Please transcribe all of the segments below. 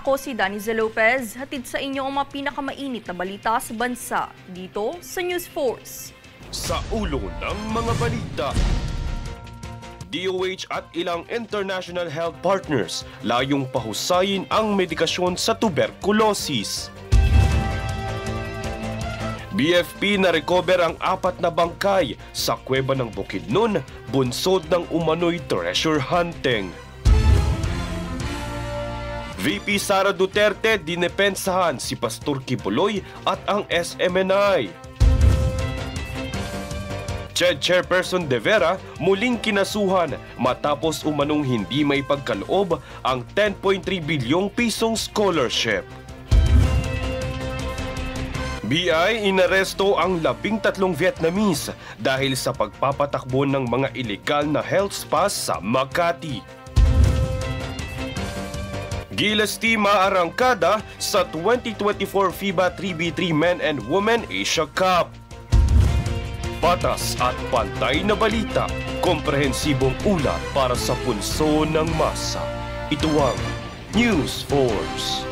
Ako si Daniza Lopez, hatid sa inyo ang mga pinakamainit na balita sa bansa dito sa News Force. Sa ulo ng mga balita, DOH at ilang international health partners layong pahusayin ang medikasyon sa tuberculosis. BFP na-recover ang 4 na bangkay sa kuweba ng Bukidnon, bunsod ng umano'y treasure hunting. VP Sara Duterte dinepensahan si Pastor Kibuloy at ang SMNI. Chairperson De Vera muling kinasuhan matapos umanong hindi may pagkaloob ang 10.3 bilyong pisong scholarship. BI inaresto ang 13 Vietnamese dahil sa pagpapatakbo ng mga ilegal na health spas sa Makati. Gilas team maarangkada sa 2024 FIBA 3x3 Men and Women Asia Cup. Patas at pantay na balita, komprehensibong ulat para sa pulso ng masa. Ito ang News Force.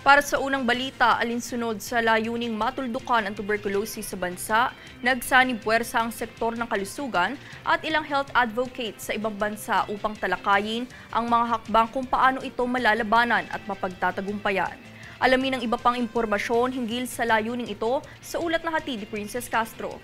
Para sa unang balita, alinsunod sa layuning matuldukan ang tuberculosis sa bansa, nagsanib puwersa ang sektor ng kalusugan at ilang health advocates sa ibang bansa upang talakayin ang mga hakbang kung paano ito malalabanan at mapagtatagumpayan. Alamin ang iba pang impormasyon hinggil sa layuning ito sa ulat na hatid ni Princess Castro.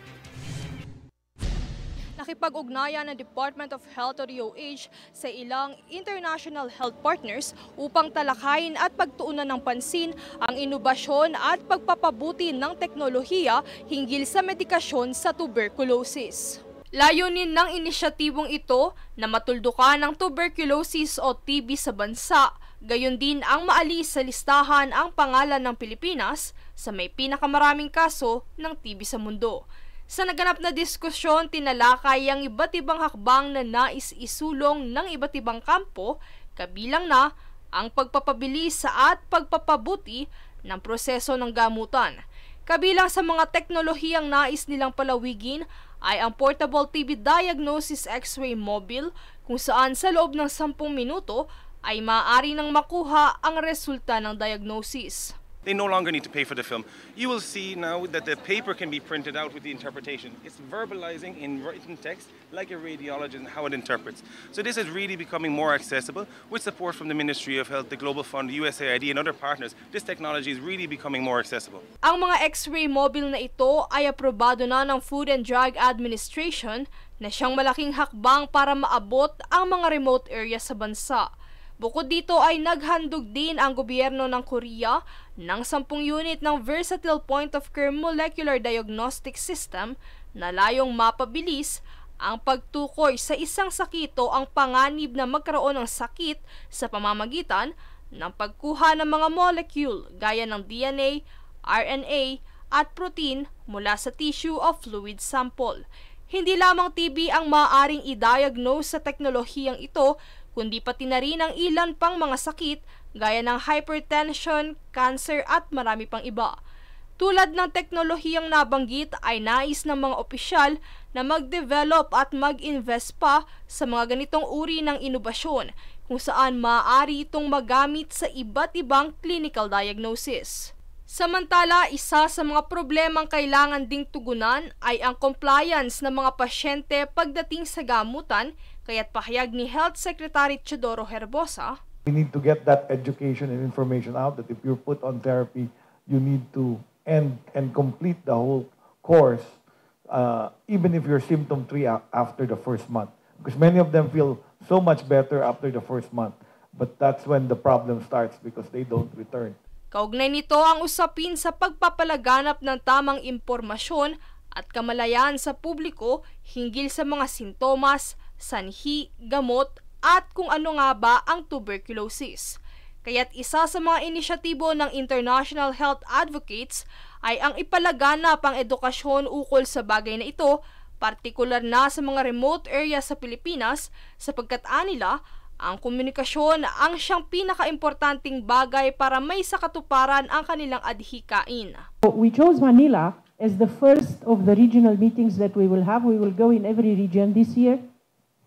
Nakipag-ugnayan ng Department of Health o DOH sa ilang international health partners upang talakayin at pagtuunan ng pansin ang inobasyon at pagpapabuti ng teknolohiya hinggil sa medikasyon sa tuberculosis. Layunin ng inisyatibong ito na matuldukan ang tuberculosis o TB sa bansa, gayon din ang maalis sa listahan ang pangalan ng Pilipinas sa may pinakamaraming kaso ng TB sa mundo. Sa naganap na diskusyon, tinalakay ang iba't ibang hakbang na nais isulong ng iba't ibang kampo, kabilang na ang pagpapabilis at pagpapabuti ng proseso ng gamutan. Kabilang sa mga teknolohiyang nais nilang palawigin ay ang Portable TB Diagnosis X-ray Mobile, kung saan sa loob ng 10 minuto ay maaari nang makuha ang resulta ng diagnosis. They no longer need to pay for the film. You will see now that the paper can be printed out with the interpretation. It's verbalizing in written text like a radiologist and how it interprets. So this is really becoming more accessible with support from the Ministry of Health, the Global Fund, USAID and other partners. This technology is really becoming more accessible. Ang mga X-ray mobile na ito ay aprobado na ng Food and Drug Administration na siyang malaking hakbang para maabot ang mga remote areas sa bansa. Bukod dito ay naghandog din ang gobyerno ng Korea ng 10 unit ng Versatile Point-of-Care Molecular Diagnostic System na layong mapabilis ang pagtukoy sa isang sakit o ang panganib na magkaroon ng sakit sa pamamagitan ng pagkuha ng mga molecule gaya ng DNA, RNA at protein mula sa tissue o fluid sample. Hindi lamang TB ang maaaring i-diagnose sa teknolohiyang ito, kundi pati na rin ang ilan pang mga sakit gaya ng hypertension, cancer at marami pang iba. Tulad ng teknolohiyang nabanggit ay nais ng mga opisyal na mag-develop at mag-invest pa sa mga ganitong uri ng inobasyon kung saan maaari itong magamit sa iba't ibang clinical diagnosis. Samantala, isa sa mga problemang kailangan ding tugunan ay ang compliance ng mga pasyente pagdating sa gamutan, kaya't pahayag ni Health Secretary Teodoro Herbosa, we need to get that education and information out that if you're put on therapy, you need to end and complete the whole course, even if you're symptom-free after the first month. Because many of them feel so much better after the first month, but that's when the problem starts because they don't return. Kaugnay nito ang usapin sa pagpapalaganap ng tamang impormasyon at kamalayan sa publiko hinggil sa mga sintomas, sanhi, gamot at kung ano nga ba ang tuberculosis. Kaya't isa sa mga inisyatibo ng International Health Advocates ay ang ipalaganap ang edukasyon ukol sa bagay na ito, partikular na sa mga remote areas sa Pilipinas, sapagkat anila ang komunikasyon ang siyang pinaka-importanting bagay para may sakatuparan ang kanilang adhikain. We chose Manila as the first of the regional meetings that we will have. We will go in every region this year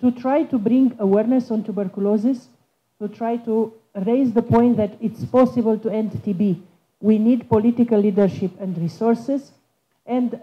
to try to bring awareness on tuberculosis, to try to raise the point that it's possible to end TB. We need political leadership and resources, and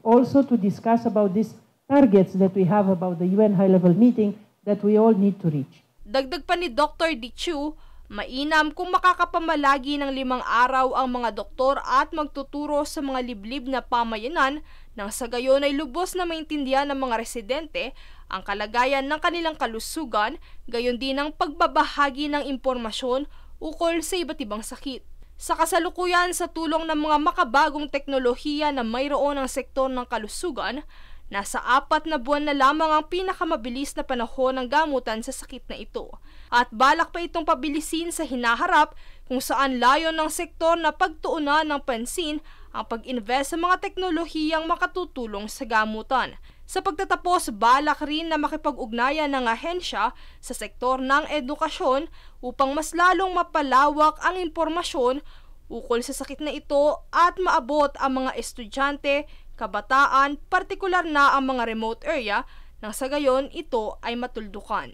also to discuss about these targets that we have about the UN high-level meeting that we all need to reach. Dagdag pa ni Dr. Dichu, mainam kung makakapamalagi ng 5 araw ang mga doktor at magtuturo sa mga liblib na pamayanan nang sa gayon ay lubos na maintindihan ng mga residente ang kalagayan ng kanilang kalusugan, gayon din ang pagbabahagi ng impormasyon ukol sa iba't ibang sakit. Sa kasalukuyan, sa tulong ng mga makabagong teknolohiya na mayroon ang sektor ng kalusugan, nasa 4 na buwan na lamang ang pinakamabilis na panahon ng gamutan sa sakit na ito. At balak pa itong pabilisin sa hinaharap kung saan layon ng sektor na pagtuunan ng pansin ang pag-invest sa mga teknolohiyang makatutulong sa gamutan. Sa pagtatapos, balak rin na makipag-ugnayan ng ahensya sa sektor ng edukasyon upang mas lalong mapalawak ang impormasyon ukol sa sakit na ito at maabot ang mga estudyante, kabataan, partikular na ang mga remote area, nang sa gayon ito ay matuldukan.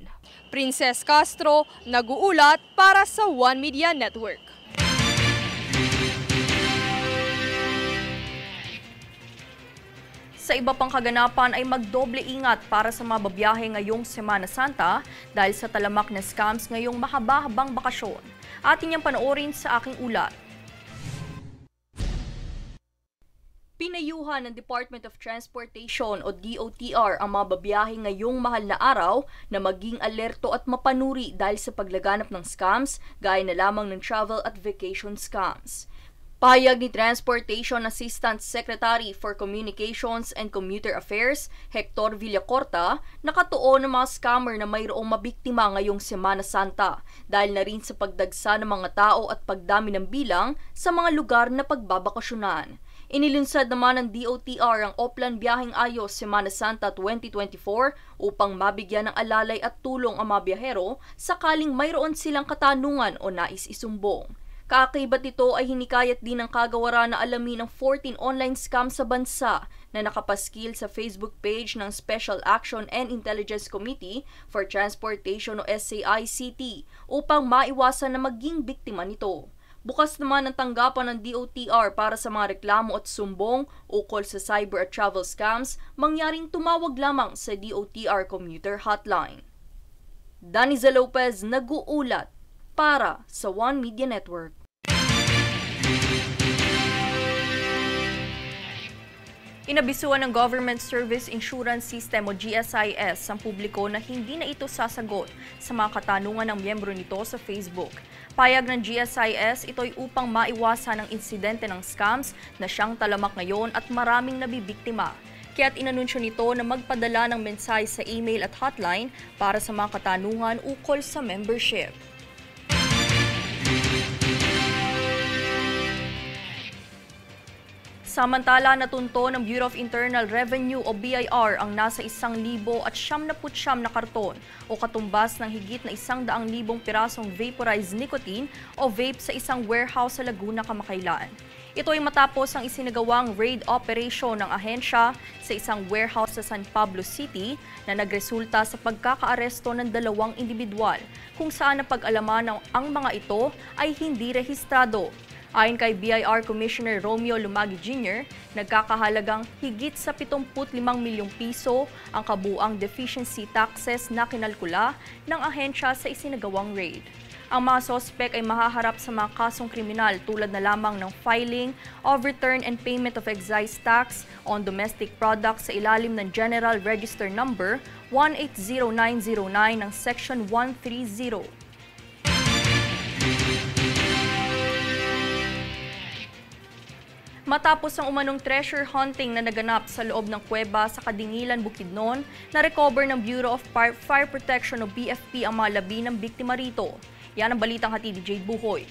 Princess Castro, nag-uulat para sa One Media Network. Sa iba pang kaganapan ay magdoble ingat para sa mga babiyahe ngayong Semana Santa dahil sa talamak na scams ngayong mahaba-habang bakasyon. Atin niyang panoorin sa aking ulat. Pinayuhan ng Department of Transportation o DOTR ang mga babiyahe ngayong mahal na araw na maging alerto at mapanuri dahil sa paglaganap ng scams gaya na lamang ng travel at vacation scams. Pahayag ni Transportation Assistant Secretary for Communications and Commuter Affairs, Hector Villacorta, nakatuon ng mga scammer na mayroong mabiktima ngayong Semana Santa dahil na rin sa pagdagsa ng mga tao at pagdami ng bilang sa mga lugar na pagbabakasyonan. Inilunsad naman ng DOTR ang Oplan Biyaheng Ayos Semana Santa 2024 upang mabigyan ng alalay at tulong ang mga biyahero sakaling mayroon silang katanungan o nais isumbong. Kaakibat nito ay hinikayat din ng kagawaran na alamin ang 14 online scams sa bansa na nakapaskil sa Facebook page ng Special Action and Intelligence Committee for Transportation o SAICT upang maiwasan na maging biktima nito. Bukas naman ang tanggapan ng DOTR para sa mga reklamo at sumbong ukol sa cyber at travel scams, mangyaring tumawag lamang sa DOTR Commuter Hotline. Daniza Lopez, nag-uulat para sa One Media Network. Inabisuan ng Government Service Insurance System o GSIS ang publiko na hindi na ito sasagot sa mga katanungan ng miyembro nito sa Facebook. Payag ng GSIS, ito'y upang maiwasan ang insidente ng scams na siyang talamak ngayon at maraming nabibiktima. Kaya't inanunsyo nito na magpadala ng mensahe sa email at hotline para sa mga katanungan ukol sa membership. Samantala, natunto ng Bureau of Internal Revenue o BIR ang nasa 1,079 na karton o katumbas ng higit na 100,000 pirasong vaporized nicotine o vape sa isang warehouse sa Laguna kamakailan. Ito ay matapos ang isinagawang raid operation ng ahensya sa isang warehouse sa San Pablo City na nagresulta sa pagkakaaresto ng 2 individual kung saan napag-alaman ang mga ito ay hindi rehistrado. Ayon kay BIR Commissioner Romeo Lumagi Jr., nagkakahalagang higit sa 75 milyong piso ang kabuang deficiency taxes na kinalkula ng ahensya sa isinagawang raid. Ang mga sospek ay mahaharap sa mga kasong kriminal tulad na lamang ng filing of return and payment of excise tax on domestic products sa ilalim ng General Register Number 180909 ng Section 130. Matapos ang umanong treasure hunting na naganap sa loob ng kuweba sa Kadingilan, Bukidnon, na-recover ng Bureau of Fire Protection o BFP ang mga labi ng biktima rito. Yan ang balitang hatid ni Jade Buhoy.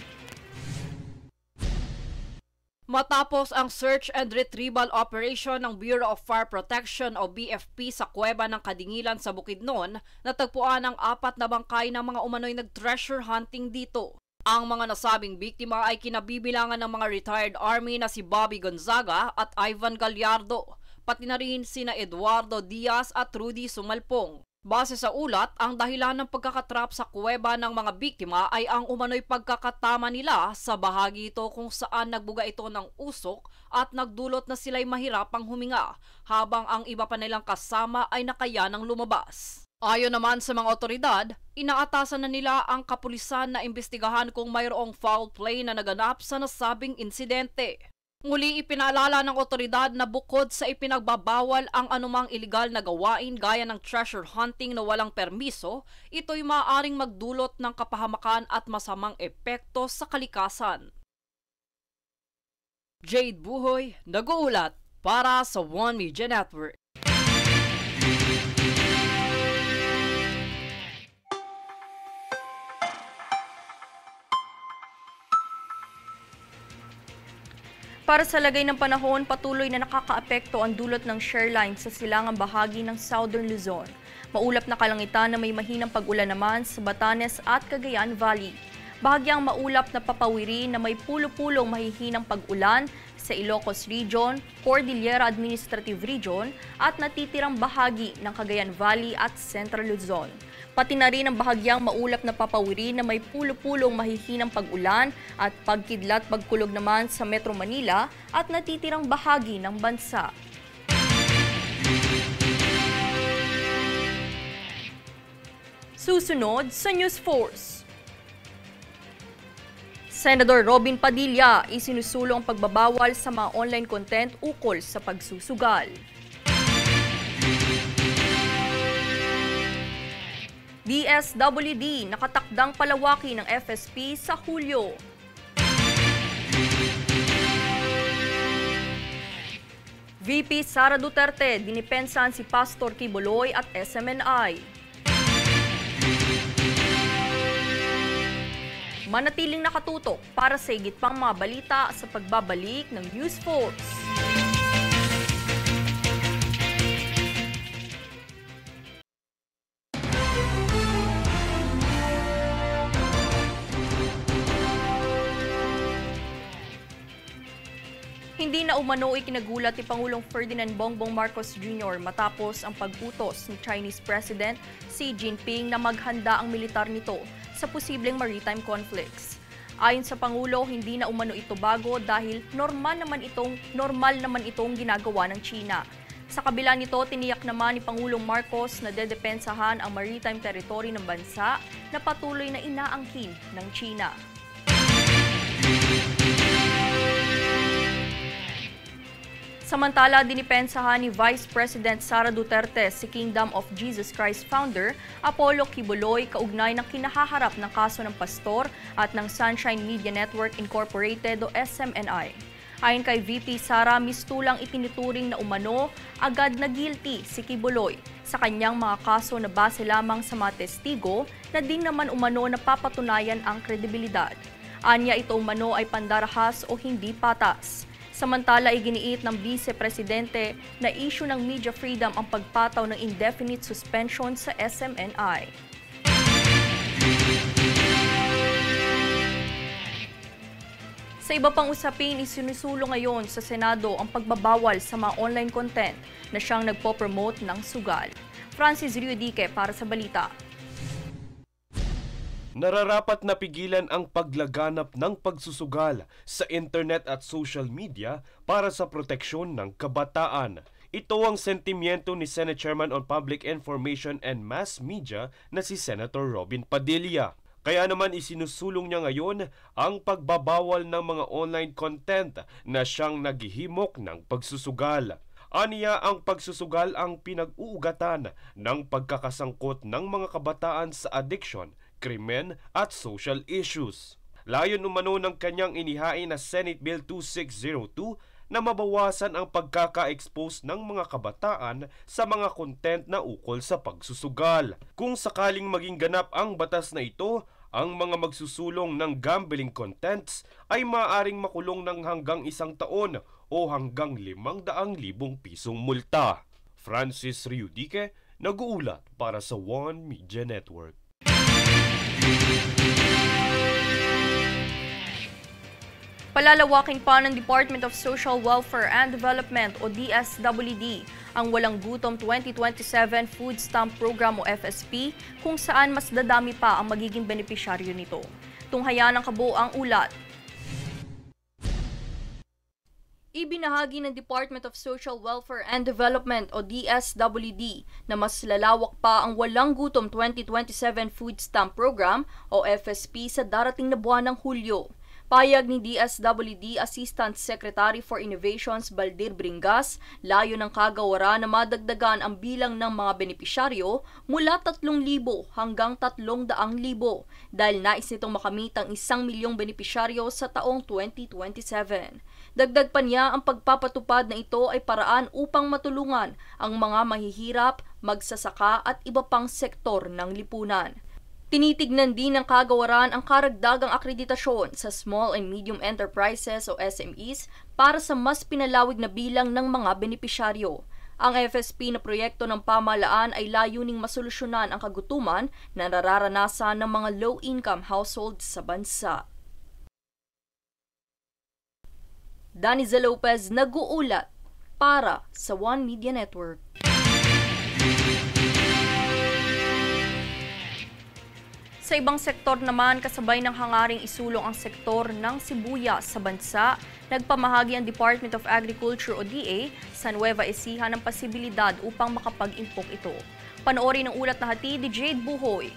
Matapos ang search and retrieval operation ng Bureau of Fire Protection o BFP sa kuweba ng Kadingilan sa Bukidnon, natagpuan ang 4 na bangkay ng mga umano'y nag-treasure hunting dito. Ang mga nasabing biktima ay kinabibilangan ng mga retired army na si Bobby Gonzaga at Ivan Gallardo, pati na rin sina Eduardo Diaz at Rudy Sumalpong. Base sa ulat, ang dahilan ng pagkakatrap sa kuweba ng mga biktima ay ang umano'y pagkakatama nila sa bahagi ito kung saan nagbuga ito ng usok at nagdulot na sila'y mahirapang huminga habang ang iba pa nilang kasama ay nakayanang lumabas. Ayon naman sa mga otoridad, inaatasan na nila ang kapulisan na imbestigahan kung mayroong foul play na naganap sa nasabing insidente. Muli ipinaalala ng otoridad na bukod sa ipinagbabawal ang anumang iligal na gawain gaya ng treasure hunting na walang permiso, ito'y maaaring magdulot ng kapahamakan at masamang epekto sa kalikasan. Jade Buhoy, nag-uulat para sa One Media Network. Para sa lagay ng panahon, patuloy na nakakaapekto ang dulot ng shoreline sa silangang bahagi ng Southern Luzon. Maulap na kalangitan na may mahinang pag-ulan naman sa Batanes at Cagayan Valley. Bahagyang maulap na papawiri na may pulo-pulong mahihinang pag-ulan sa Ilocos Region, Cordillera Administrative Region at natitirang bahagi ng Cagayan Valley at Central Luzon. Pati na rin ang bahagyang maulap na papawiri na may pulo-pulong mahihinang pag-ulan at pagkidlat pagkulog naman sa Metro Manila at natitirang bahagi ng bansa. Susunod sa News Force. Senador Robin Padilla isinusulong ang pagbabawal sa mga online content ukol sa pagsusugal. DSWD nakatakdang palawaki ng FSP sa Hulyo. VP Sara Duterte dinipensahan si Pastor Quiboloy at SMNI. Manatiling nakatutok para sa higit pang mga balita sa pagbabalik ng News Force. Hindi na umano ikinagulat ni Pangulong Ferdinand Bongbong Marcos Jr. matapos ang pag-utos ni Chinese President Xi Jinping na maghanda ang militar nito sa posibleng maritime conflicts. Ayon sa Pangulo, hindi na umano ito bago dahil normal naman itong ginagawa ng China. Sa kabila nito, tiniyak naman ni Pangulong Marcos na dedepensahan ang maritime territory ng bansa na patuloy na inaangkin ng China. Samantala, dinipensahan ni Vice President Sara Duterte si Kingdom of Jesus Christ founder Apollo Quiboloy kaugnay ng kinahaharap ng kaso ng pastor at ng Sunshine Media Network Incorporated o SMNI. Ayon kay VP Sara, mistulang itinuturing na umano agad na guilty si Quiboloy sa kanyang mga kaso na base lamang sa mga testigo na din naman umano napapatunayan ang kredibilidad. Anya ito umano ay pandarahas o hindi patas. Samantala, iginiit ng Vice Presidente na issue ng media freedom ang pagpataw ng indefinite suspension sa SMNI. Sa iba pang usapin, isinusulong ngayon sa Senado ang pagbabawal sa mga online content na siyang nagpo-promote ng sugal. Francis Riodique para sa balita. Nararapat na pigilan ang paglaganap ng pagsusugal sa internet at social media para sa proteksyon ng kabataan. Ito ang sentimiento ni Senate Chairman on Public Information and Mass Media na si Senator Robin Padilla. Kaya naman isinusulong niya ngayon ang pagbabawal ng mga online content na siyang naghihimok ng pagsusugal. Aniya ang pagsusugal ang pinag-uugatan ng pagkakasangkot ng mga kabataan sa addiction, krimen at social issues. Layon umano ng kanyang inihain na Senate Bill 2602 na mabawasan ang pagkaka-expose ng mga kabataan sa mga content na ukol sa pagsusugal. Kung sakaling maging ganap ang batas na ito, ang mga magsusulong ng gambling contents ay maaaring makulong ng hanggang 1 taon o hanggang 500,000 pisong multa. Francis Riodique, nag-uulat para sa One Media Network. Palalawakin pa ng Department of Social Welfare and Development o DSWD ang Walang Gutom 2027 Food Stamp Program o FSP kung saan mas dadami pa ang magiging benepisyaryo nito. Tunghayan ng kabuoang ulat. Ibinahagi ng Department of Social Welfare and Development o DSWD na mas lalawak pa ang Walang Gutom 2027 Food Stamp Program o FSP sa darating na buwan ng Hulyo. Payag ni DSWD Assistant Secretary for Innovations Baldir Bringas, layo ng kagawaran na madagdagan ang bilang ng mga benepisyaryo mula 3,000 hanggang 300,000 dahil nais nitong makamit ang 1,000,000 benepisyaryo sa taong 2027. Dagdag pa niya ang pagpapatupad na ito ay paraan upang matulungan ang mga mahihirap, magsasaka at iba pang sektor ng lipunan. Tinitignan din ng kagawaran ang karagdagang akreditasyon sa Small and Medium Enterprises o SMEs para sa mas pinalawig na bilang ng mga benepisyaryo. Ang FSP na proyekto ng pamahalaan ay layuning masolusyonan ang kagutuman na nararanasan ng mga low-income households sa bansa. Daniza Lopez nag-uulat para sa One Media Network. Sa ibang sektor naman, kasabay ng hangaring isulong ang sektor ng sibuyas sa bansa, nagpamahagi ang Department of Agriculture o DA sa Nueva Ecija ng posibilidad upang makapag-impok ito. Panoorin ang ulat na hatid ni Jade Buhoy.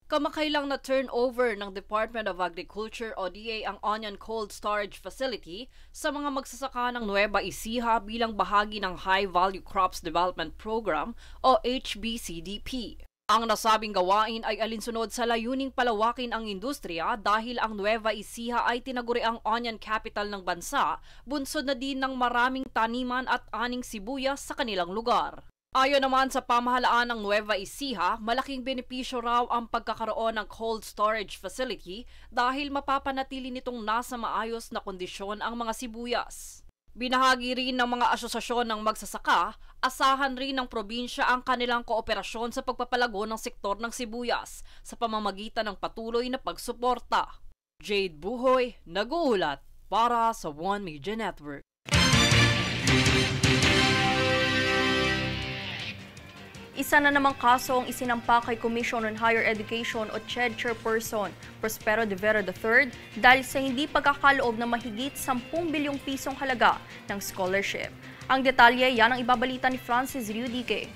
Kamakailang na turnover ng Department of Agriculture o DA ang Onion Cold Storage Facility sa mga magsasaka ng Nueva Ecija bilang bahagi ng High Value Crops Development Program o HBCDP. Ang nasabing gawain ay alinsunod sa layuning palawakin ang industriya dahil ang Nueva Ecija ay tinaguriang onion capital ng bansa, bunsod na din ng maraming taniman at aning sibuyas sa kanilang lugar. Ayon naman sa pamahalaan ng Nueva Ecija, malaking benepisyo raw ang pagkakaroon ng cold storage facility dahil mapapanatili nitong nasa maayos na kondisyon ang mga sibuyas. Binahagi rin ng mga asosasyon ng magsasaka, asahan rin ng probinsya ang kanilang kooperasyon sa pagpapalago ng sektor ng sibuyas sa pamamagitan ng patuloy na pagsuporta. Jade Buhoy, nag-uulat para sa One Media Network. Isa na namang kaso ang isinampa kay Commission on Higher Education o CHED Chairperson Prospero de Vera III dahil sa hindi pagkakaloob na mahigit 10 bilyong pisong halaga ng scholarship. Ang detalye yan ang ibabalita ni Francis Riudique.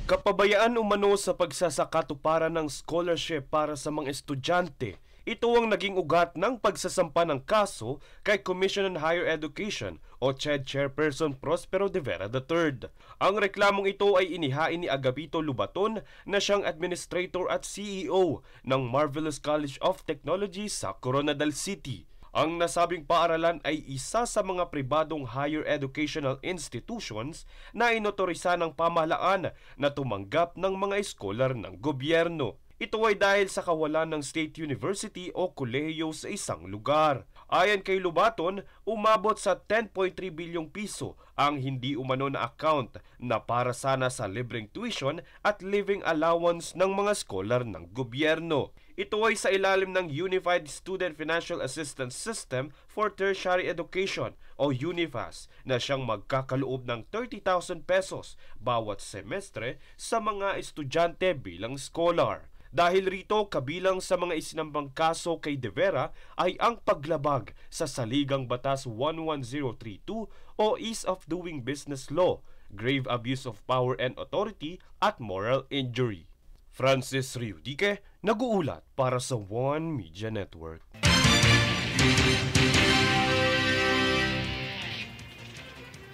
Kapabayaan umano sa pagsasakatuparan ng scholarship para sa mga estudyante. Ito ang naging ugat ng pagsasampa ng kaso kay Commission on Higher Education o CHED Chairperson Prospero de Vera III. Ang reklamong ito ay inihain ni Agapito Lubaton na siyang Administrator at CEO ng Marvelous College of Technology sa Coronadal City. Ang nasabing paaralan ay isa sa mga pribadong higher educational institutions na inotorisa ng pamahalaan na tumanggap ng mga eskolar ng gobyerno. Ito ay dahil sa kawalan ng state university o kolehiyo sa isang lugar. Ayon kay Lubaton, umabot sa 10.3 bilyong piso ang hindi umano na account na para sana sa libreng tuition at living allowance ng mga scholar ng gobyerno. Ito ay sa ilalim ng Unified Student Financial Assistance System for Tertiary Education o UNIFAS na siyang magkakaloob ng 30,000 pesos bawat semestre sa mga estudyante bilang scholar. Dahil rito, kabilang sa mga isinambang kaso kay De Vera ay ang paglabag sa Saligang Batas 11032 o Ease of Doing Business Law, grave abuse of power and authority at moral injury. Francis Riudique, nag-uulat para sa One Media Network.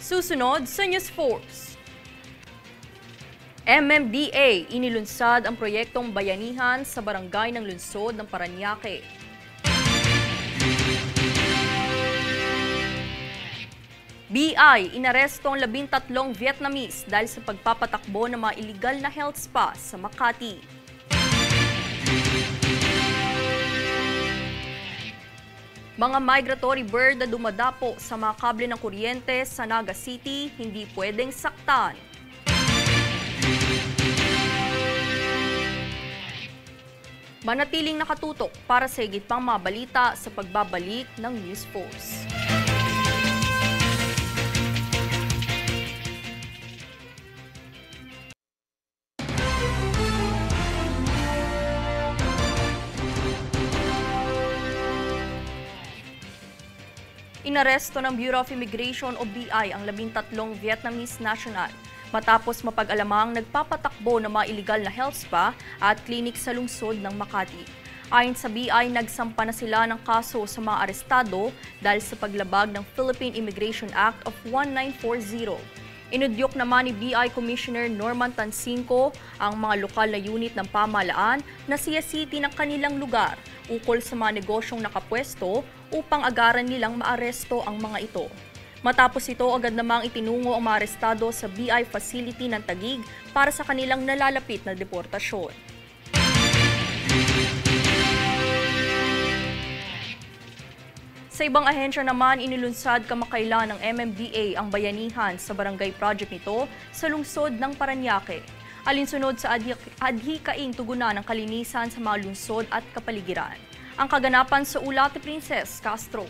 Susunod sa News Force. MMDA inilunsad ang proyektong bayanihan sa barangay ng lungsod ng Parañaque. BI inaresto ang 13 Vietnamese dahil sa pagpapatakbo ng mga illegal na health spa sa Makati. Mga migratory bird na dumadapo sa mga kable ng kuryente sa Naga City hindi pwedeng saktan. Manatiling nakatutok para sa higit pang mga balita sa pagbabalik ng News Force. Inaresto ng Bureau of Immigration o BI ang 13 Vietnamese national matapos mapag-alamang nagpapatakbo ng mga iligal na health spa at clinic sa lungsod ng Makati. Ayon sa BI, nagsampa na sila ng kaso sa mga arestado dahil sa paglabag ng Philippine Immigration Act of 1940. Inudyok naman ni BI Commissioner Norman Tansinco ang mga lokal na unit ng pamahalaan na siyasiti ng kanilang lugar ukol sa mga negosyong nakapwesto upang agaran nilang maaresto ang mga ito. Matapos ito, agad namang itinungo ang mga arestado sa BI facility ng Taguig para sa kanilang nalalapit na deportasyon. Sa ibang ahensya naman, inilunsad kamakailan ng MMDA ang bayanihan sa barangay project nito sa lungsod ng Parañaque. Alinsunod sa adhikaing tugunan ng kalinisan sa mga lungsod at kapaligiran. Ang kaganapan sa ulat ni Princess Castro.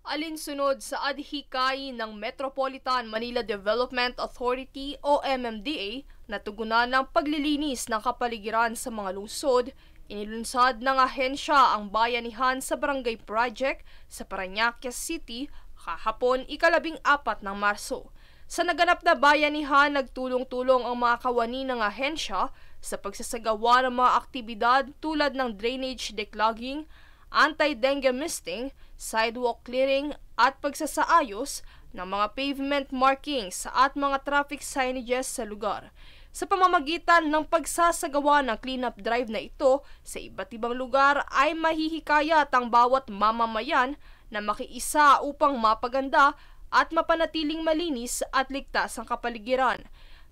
Alinsunod sa adhikain ng Metropolitan Manila Development Authority o MMDA na tugunan ng paglilinis ng kapaligiran sa mga lungsod, inilunsad ng ahensya ang bayanihan sa barangay project sa Parañaque City kahapon 14 ng Marso. Sa naganap na bayanihan, nagtulong-tulong ang mga kawani ng ahensya sa pagsasagawa ng mga aktibidad tulad ng drainage declogging, anti-dengue misting, sidewalk clearing at pagsasaayos ng mga pavement markings at mga traffic signages sa lugar. Sa pamamagitan ng pagsasagawa ng cleanup drive na ito sa iba't ibang lugar ay mahihikayat ang bawat mamamayan na makiisa upang mapaganda at mapanatiling malinis at ligtas ang kapaligiran.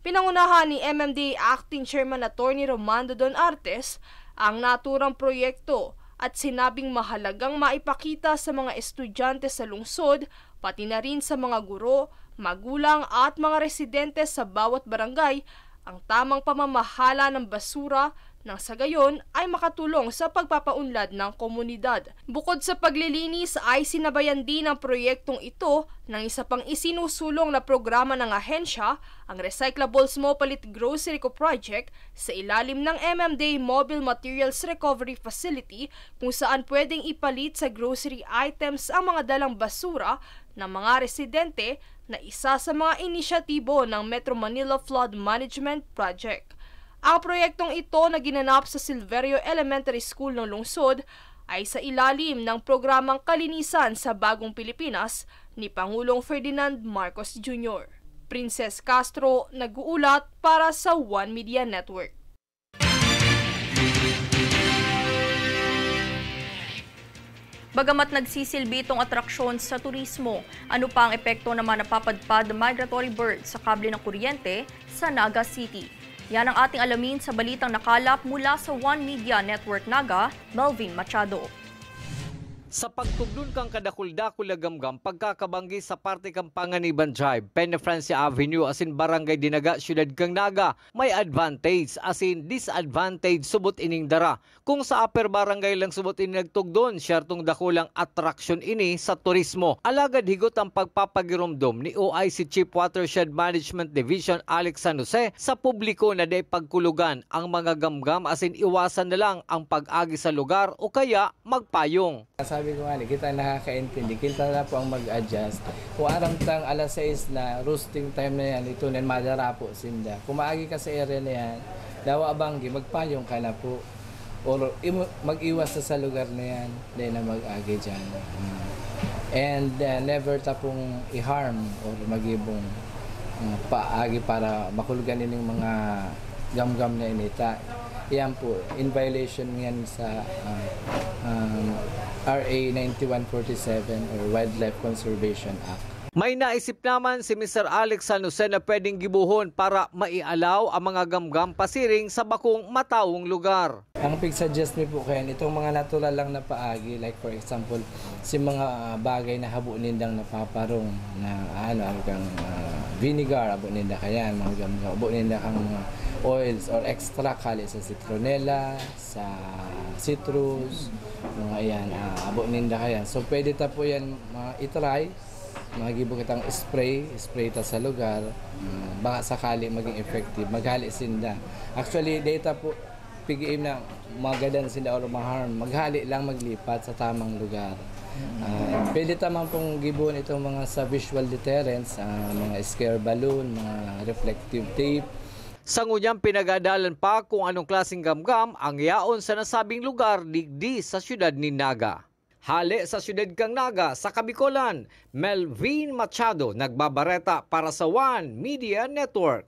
Pinangunahan ni MMDA Acting Chairman Attorney Romando Don Artes ang naturang proyekto at sinabing mahalagang maipakita sa mga estudyante sa lungsod, pati na rin sa mga guro, magulang at mga residente sa bawat barangay ang tamang pamamahala ng basura nang sa gayon ay makatulong sa pagpapaunlad ng komunidad. Bukod sa paglilinis ay sinabayan din ang proyektong ito ng isa pang isinusulong na programa ng ahensya, ang Recyclable Smopalit Grocery Co Project sa ilalim ng MMDA Mobile Materials Recovery Facility kung saan pwedeng ipalit sa grocery items ang mga dalang basura ng mga residente na isa sa mga inisyatibo ng Metro Manila Flood Management Project. Ang proyektong ito na ginanap sa Silverio Elementary School ng lungsod ay sa ilalim ng programang Kalinisan sa Bagong Pilipinas ni Pangulong Ferdinand Marcos Jr. Princess Castro, nag-uulat para sa One Media Network. Bagamat nagsisilbi itong atraksyon sa turismo, ano pa ang epekto naman napapadpad ng migratory bird sa kable ng kuryente sa Naga City? Yan ang ating alamin sa balitang nakalap mula sa One Media Network Naga, Melvin Machado. Sa pagtuglon kang kadakul-dakul na gamgam, pagkakabanggi sa parte kang Panganiban Drive, Penafrancia Avenue, asin Barangay Dinaga, Syudad kang Naga, may advantage, asin disadvantage, subot ining dara. Kung sa upper barangay lang subot ini nagtugdon, syartong dakulang attraction ini sa turismo. Alagad higot ang pagpapagirumdom ni OIC Chief Watershed Management Division Alex San Jose sa publiko na day pagkulugan ang mga gamgam, asin iwasan na lang ang pag-agi sa lugar o kaya magpayong. Sabi ko nga, kita nakakaintindi, kita na po ang mag-adjust. Kung aram tang alas 6 na roasting time na yan, ito na madara po sinda. Kung maagi ka sa area na yan, dawa abanggi, magpayong ka na po. O mag-iwas sa lugar na yan, dahil na mag-agi dyan. And never tapong i-harm or mag-ibong paagi para makulugan yung mga gam-gam na inita. Yan po, in violation yan sa RA 9147 or Wildlife Conservation Act. May naisip naman si Mr. Alex San Jose na pwedeng gibuhon para maialaw ang mga gamgam pasiring sa bakong matawong lugar. Ang pig-suggest mi po kayo, itong mga natural lang na paagi, like for example, si mga bagay na habo nindang napaparong na kang vinegar, abo ninda kayan, mga gamgam, abo ninda kang mga oils or extract hali sa citronella, sa citrus, mga yan, abo ninda kaya. So pwede ta po yan itry, magibo kitang spray ta sa lugar, baka sakali maging effective, maghali sinda. Actually, data po, pigiim na magadan sila or maharm, maghali lang maglipat sa tamang lugar. Pwede tamang pong gibon itong mga sa visual deterrents, mga scare balloon, mga reflective tape. Sa ngunyang pinagadalan pa kung anong klaseng gamgam ang yaon sa nasabing lugar digdi sa siyudad ni Naga. Hali sa siyudad kang Naga sa Kabikolan, Melvin Machado nagbabareta para sa One Media Network.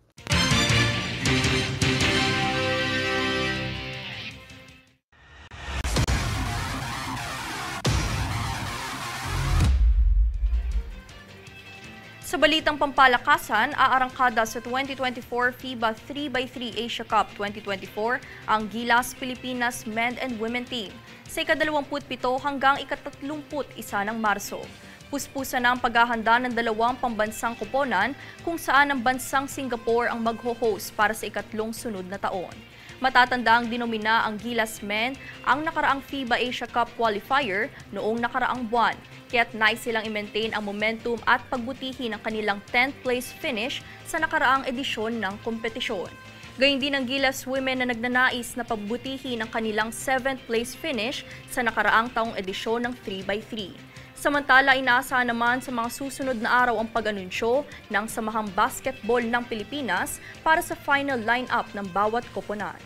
Sa balitang pampalakasan, aarangkada sa 2024 FIBA 3x3 Asia Cup 2024 ang Gilas Pilipinas Men and Women Team sa ika-27 hanggang ika-31 ng Marso. Puspusan na ang paghahanda ng 2 pambansang koponan kung saan ang bansang Singapore ang magho-host para sa ikatlong sunod na taon. Matatandang dinomina ang Gilas Men ang nakaraang FIBA Asia Cup qualifier noong nakaraang buwan, kaya't nais silang i-maintain ang momentum at pagbutihin ang kanilang 10th place finish sa nakaraang edisyon ng kompetisyon. Gayun din ang Gilas Women na nagnanais na pagbutihin ang kanilang 7th place finish sa nakaraang taong edisyon ng 3x3. Samantala, inaasahan naman sa mga susunod na araw ang pag-anunsyo ng Samahang Basketball ng Pilipinas para sa final lineup ng bawat koponan.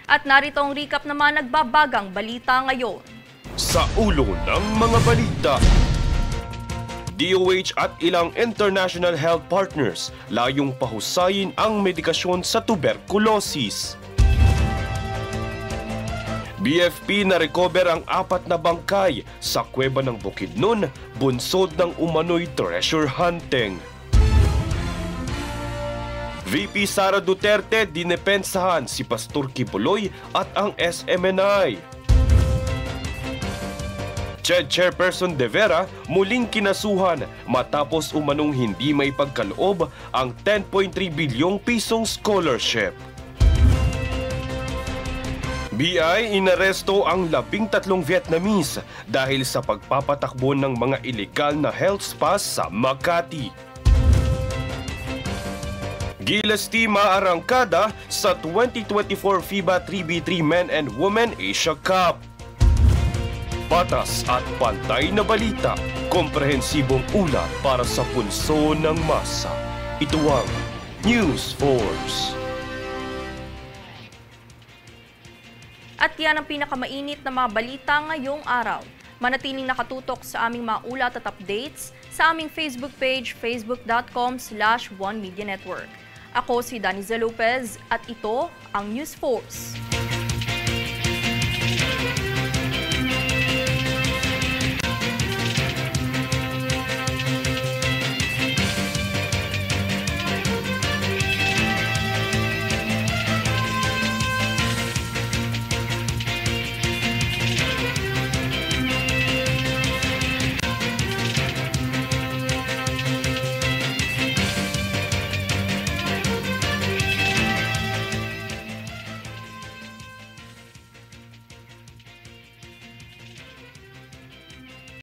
At narito ang recap naman nagbabagang balita ngayon. Sa ulo ng mga balita, DOH at ilang international health partners layong pahusayin ang medikasyon sa tuberculosis. BFP na-recover ang 4 na bangkay sa kuweba ng Bukidnon, bunsod ng umano'y treasure hunting. VP Sara Duterte dinepensahan si Pastor Kibuloy at ang SMNI. CHED Chairperson De Vera muling kinasuhan matapos umanong hindi may pagkaloob ang 10.3 bilyong pisong scholarship. BI inaresto ang 13 Vietnamese dahil sa pagpapatakbo ng mga ilegal na health spas sa Makati. Gilas Team aarangkada sa 2024 FIBA 3x3 Men and Women Asia Cup. Patas at pantay na balita, komprehensibong ulat para sa pulso ng masa. Ito ang News Force. At yan ang pinakamainit na mga balita ngayong araw. Manatiling nakatutok sa aming mga ulat at updates sa aming Facebook page, facebook.com/OneMediaNetwork. Ako si Danizel Lopez at ito ang News Force.